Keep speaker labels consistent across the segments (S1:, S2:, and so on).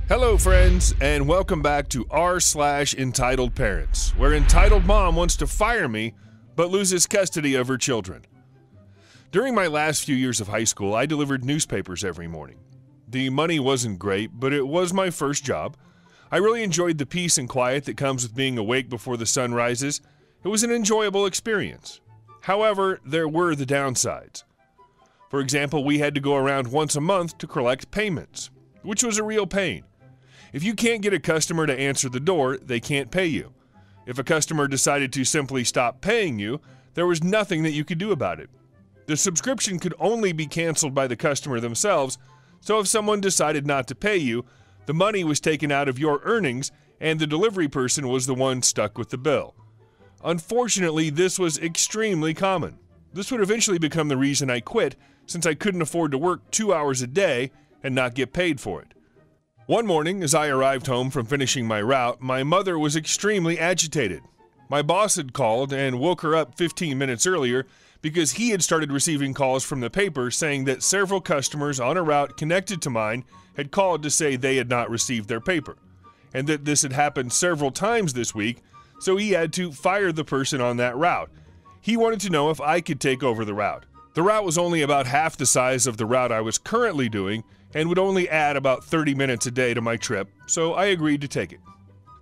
S1: Hello friends, and welcome back to r/Entitledparents, where entitled mom wants to fire me, but loses custody of her children. During my last few years of high school, I delivered newspapers every morning. The money wasn't great, but it was my first job. I really enjoyed the peace and quiet that comes with being awake before the sun rises. It was an enjoyable experience. However, there were the downsides. For example, we had to go around once a month to collect payments, which was a real pain. If you can't get a customer to answer the door, they can't pay you. If a customer decided to simply stop paying you, there was nothing that you could do about it. The subscription could only be canceled by the customer themselves, so if someone decided not to pay you, the money was taken out of your earnings and the delivery person was the one stuck with the bill. Unfortunately, this was extremely common. This would eventually become the reason I quit, since I couldn't afford to work 2 hours a day and not get paid for it. One morning, as I arrived home from finishing my route, my mother was extremely agitated. My boss had called and woke her up 15 minutes earlier because he had started receiving calls from the paper saying that several customers on a route connected to mine had called to say they had not received their paper, and that this had happened several times this week, so he had to fire the person on that route. He wanted to know if I could take over the route. The route was only about half the size of the route I was currently doing, and would only add about 30 minutes a day to my trip, so I agreed to take it.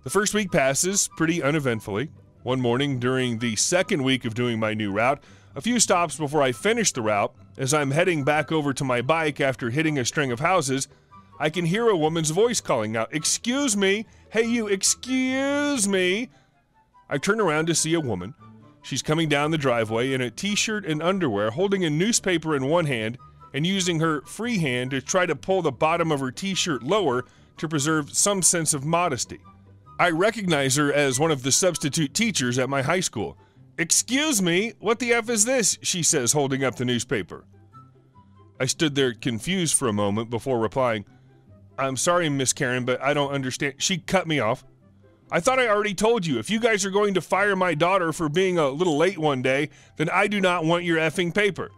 S1: The first week passes pretty uneventfully. One morning during the second week of doing my new route, a few stops before I finish the route, as I'm heading back over to my bike after hitting a string of houses, I can hear a woman's voice calling out, "Excuse me! Hey you, excuse me!" I turn around to see a woman. She's coming down the driveway in a t-shirt and underwear, holding a newspaper in one hand and using her free hand to try to pull the bottom of her t-shirt lower to preserve some sense of modesty. I recognize her as one of the substitute teachers at my high school. "Excuse me, what the F is this?" she says, holding up the newspaper. I stood there confused for a moment before replying, "I'm sorry, Miss Karen, but I don't understand." She cut me off. "I thought I already told you, if you guys are going to fire my daughter for being a little late one day, then I do not want your effing paper."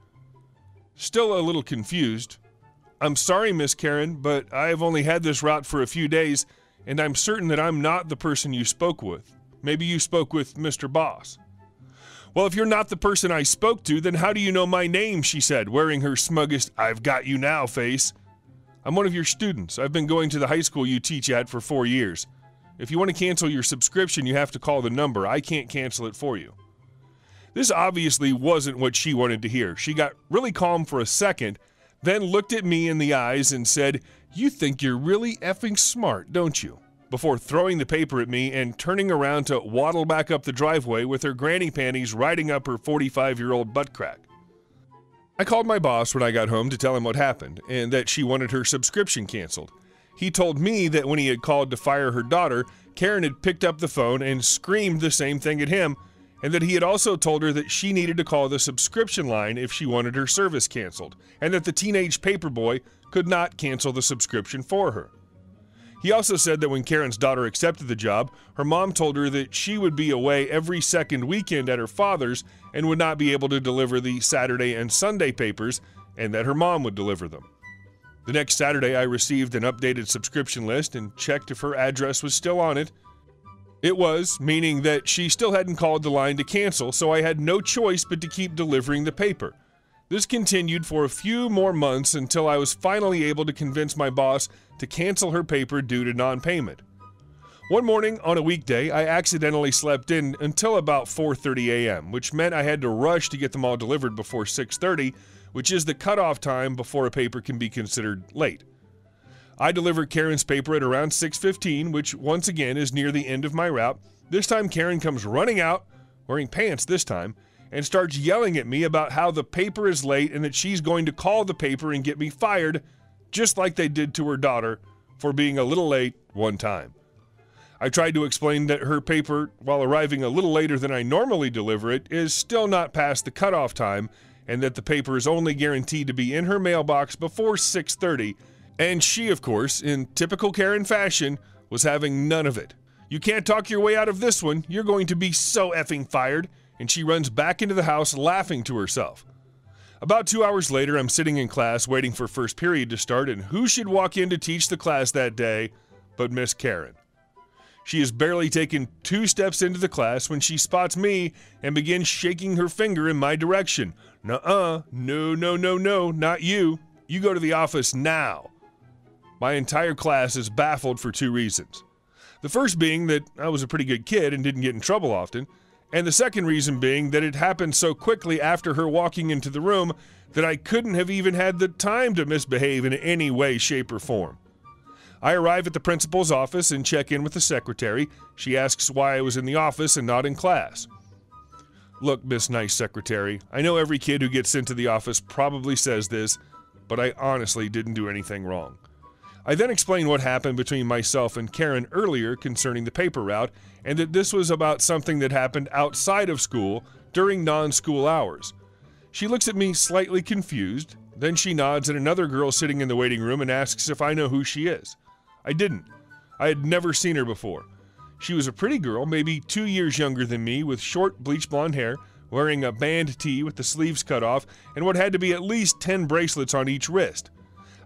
S1: Still a little confused. "I'm sorry, Miss Karen, but I've only had this route for a few days, and I'm certain that I'm not the person you spoke with. Maybe you spoke with Mr. Boss." "Well, if you're not the person I spoke to, then how do you know my name?" she said, wearing her smuggest "I've got you now" face. "I'm one of your students. I've been going to the high school you teach at for 4 years. If you want to cancel your subscription, you have to call the number. I can't cancel it for you." This obviously wasn't what she wanted to hear. She got really calm for a second, then looked at me in the eyes and said, "You think you're really effing smart, don't you?" before throwing the paper at me and turning around to waddle back up the driveway with her granny panties riding up her 45-year-old butt crack. I called my boss when I got home to tell him what happened and that she wanted her subscription canceled. He told me that when he had called to fire her daughter, Karen had picked up the phone and screamed the same thing at him, and that he had also told her that she needed to call the subscription line if she wanted her service canceled, and that the teenage paperboy could not cancel the subscription for her. He also said that when Karen's daughter accepted the job, her mom told her that she would be away every second weekend at her father's and would not be able to deliver the Saturday and Sunday papers, and that her mom would deliver them. The next Saturday, I received an updated subscription list and checked if her address was still on it. It was, meaning that she still hadn't called the line to cancel, so I had no choice but to keep delivering the paper. This continued for a few more months until I was finally able to convince my boss to cancel her paper due to non-payment. One morning on a weekday, I accidentally slept in until about 4:30 a.m., which meant I had to rush to get them all delivered before 6:30, which is the cutoff time before a paper can be considered late. I delivered Karen's paper at around 6:15, which once again is near the end of my route. This time Karen comes running out, wearing pants this time, and starts yelling at me about how the paper is late and that she's going to call the paper and get me fired, just like they did to her daughter for being a little late one time. I tried to explain that her paper, while arriving a little later than I normally deliver it, is still not past the cutoff time, and that the paper is only guaranteed to be in her mailbox before 6:30, and she, of course, in typical Karen fashion, was having none of it. "You can't talk your way out of this one. You're going to be so effing fired," and she runs back into the house laughing to herself. About 2 hours later, I'm sitting in class waiting for first period to start, and who should walk in to teach the class that day but Miss Karen. She has barely taken 2 steps into the class when she spots me and begins shaking her finger in my direction. Nuh-uh, no, not you. You go to the office now. My entire class is baffled for 2 reasons. The first being that I was a pretty good kid and didn't get in trouble often, and the second reason being that it happened so quickly after her walking into the room that I couldn't have even had the time to misbehave in any way, shape, or form. I arrive at the principal's office and check in with the secretary. She asks why I was in the office and not in class. Look, Miss Nice Secretary, I know every kid who gets sent to the office probably says this, but I honestly didn't do anything wrong. I then explained what happened between myself and Karen earlier concerning the paper route, and that this was about something that happened outside of school during non-school hours. She looks at me slightly confused, then she nods at another girl sitting in the waiting room and asks if I know who she is. I didn't. I had never seen her before. She was a pretty girl, maybe 2 years younger than me, with short bleach blonde hair, wearing a band tee with the sleeves cut off, and what had to be at least 10 bracelets on each wrist.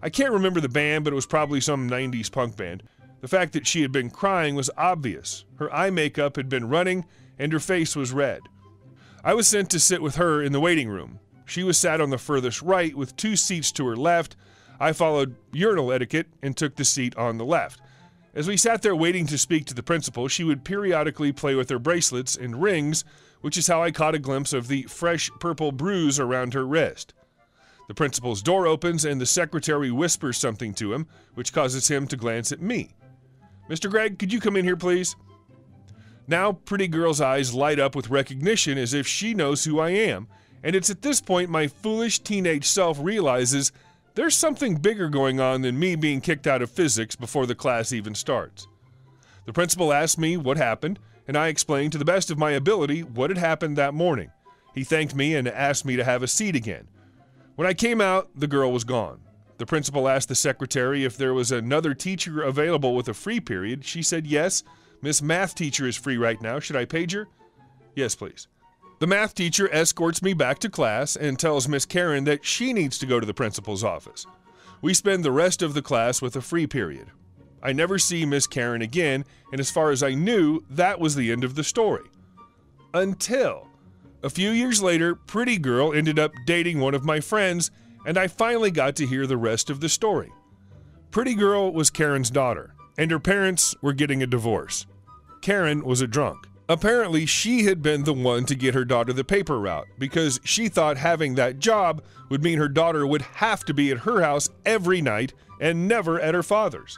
S1: I can't remember the band, but it was probably some 90s punk band. The fact that she had been crying was obvious. Her eye makeup had been running, and her face was red. I was sent to sit with her in the waiting room. She was sat on the furthest right with 2 seats to her left. I followed urinal etiquette and took the seat on the left. As we sat there waiting to speak to the principal, she would periodically play with her bracelets and rings, which is how I caught a glimpse of the fresh purple bruise around her wrist. The principal's door opens and the secretary whispers something to him, which causes him to glance at me. Mr. Gregg, could you come in here, please? Now, pretty girl's eyes light up with recognition as if she knows who I am, and it's at this point my foolish teenage self realizes there's something bigger going on than me being kicked out of physics before the class even starts. The principal asked me what happened, and I explained to the best of my ability what had happened that morning. He thanked me and asked me to have a seat again. When I came out, the girl was gone. The principal asked the secretary if there was another teacher available with a free period. She said yes. Miss Math teacher is free right now. Should I page her? Yes, please. The math teacher escorts me back to class and tells Miss Karen that she needs to go to the principal's office. We spend the rest of the class with a free period. I never see Miss Karen again, and as far as I knew, that was the end of the story. Until a few years later, pretty girl ended up dating one of my friends, and I finally got to hear the rest of the story. Pretty girl was Karen's daughter, and her parents were getting a divorce. Karen was a drunk. Apparently, she had been the one to get her daughter the paper route because she thought having that job would mean her daughter would have to be at her house every night and never at her father's.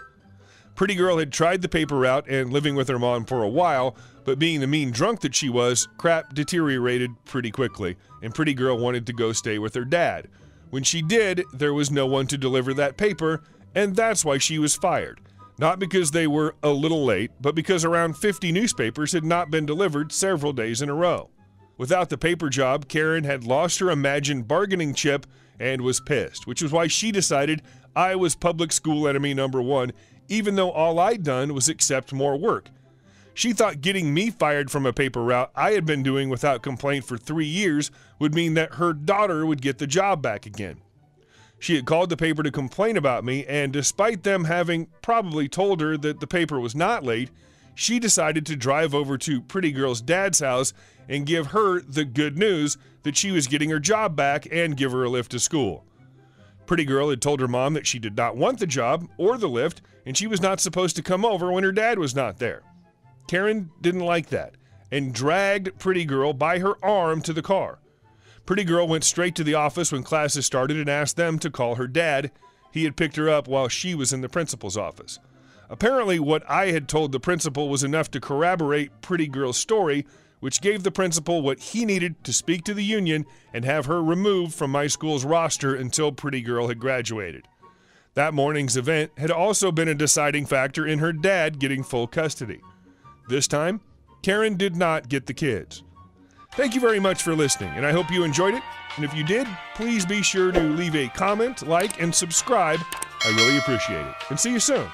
S1: Pretty girl had tried the paper route and living with her mom for a while, but being the mean drunk that she was, crap deteriorated pretty quickly, and pretty girl wanted to go stay with her dad. When she did, there was no one to deliver that paper, and that's why she was fired. Not because they were a little late, but because around 50 newspapers had not been delivered several days in a row. Without the paper job, Karen had lost her imagined bargaining chip and was pissed, which was why she decided I was public school enemy number 1, even though all I'd done was accept more work. She thought getting me fired from a paper route I had been doing without complaint for 3 years would mean that her daughter would get the job back again. She had called the paper to complain about me, and despite them having probably told her that the paper was not late, she decided to drive over to Pretty Girl's dad's house and give her the good news that she was getting her job back and give her a lift to school. Pretty Girl had told her mom that she did not want the job or the lift, and she was not supposed to come over when her dad was not there. Karen didn't like that and dragged Pretty Girl by her arm to the car. Pretty Girl went straight to the office when classes started and asked them to call her dad. He had picked her up while she was in the principal's office. Apparently, what I had told the principal was enough to corroborate Pretty Girl's story, which gave the principal what he needed to speak to the union and have her removed from my school's roster until Pretty Girl had graduated. That morning's event had also been a deciding factor in her dad getting full custody. This time, Karen did not get the kids. Thank you very much for listening, and I hope you enjoyed it. And if you did, please be sure to leave a comment, like, and subscribe. I really appreciate it. And see you soon.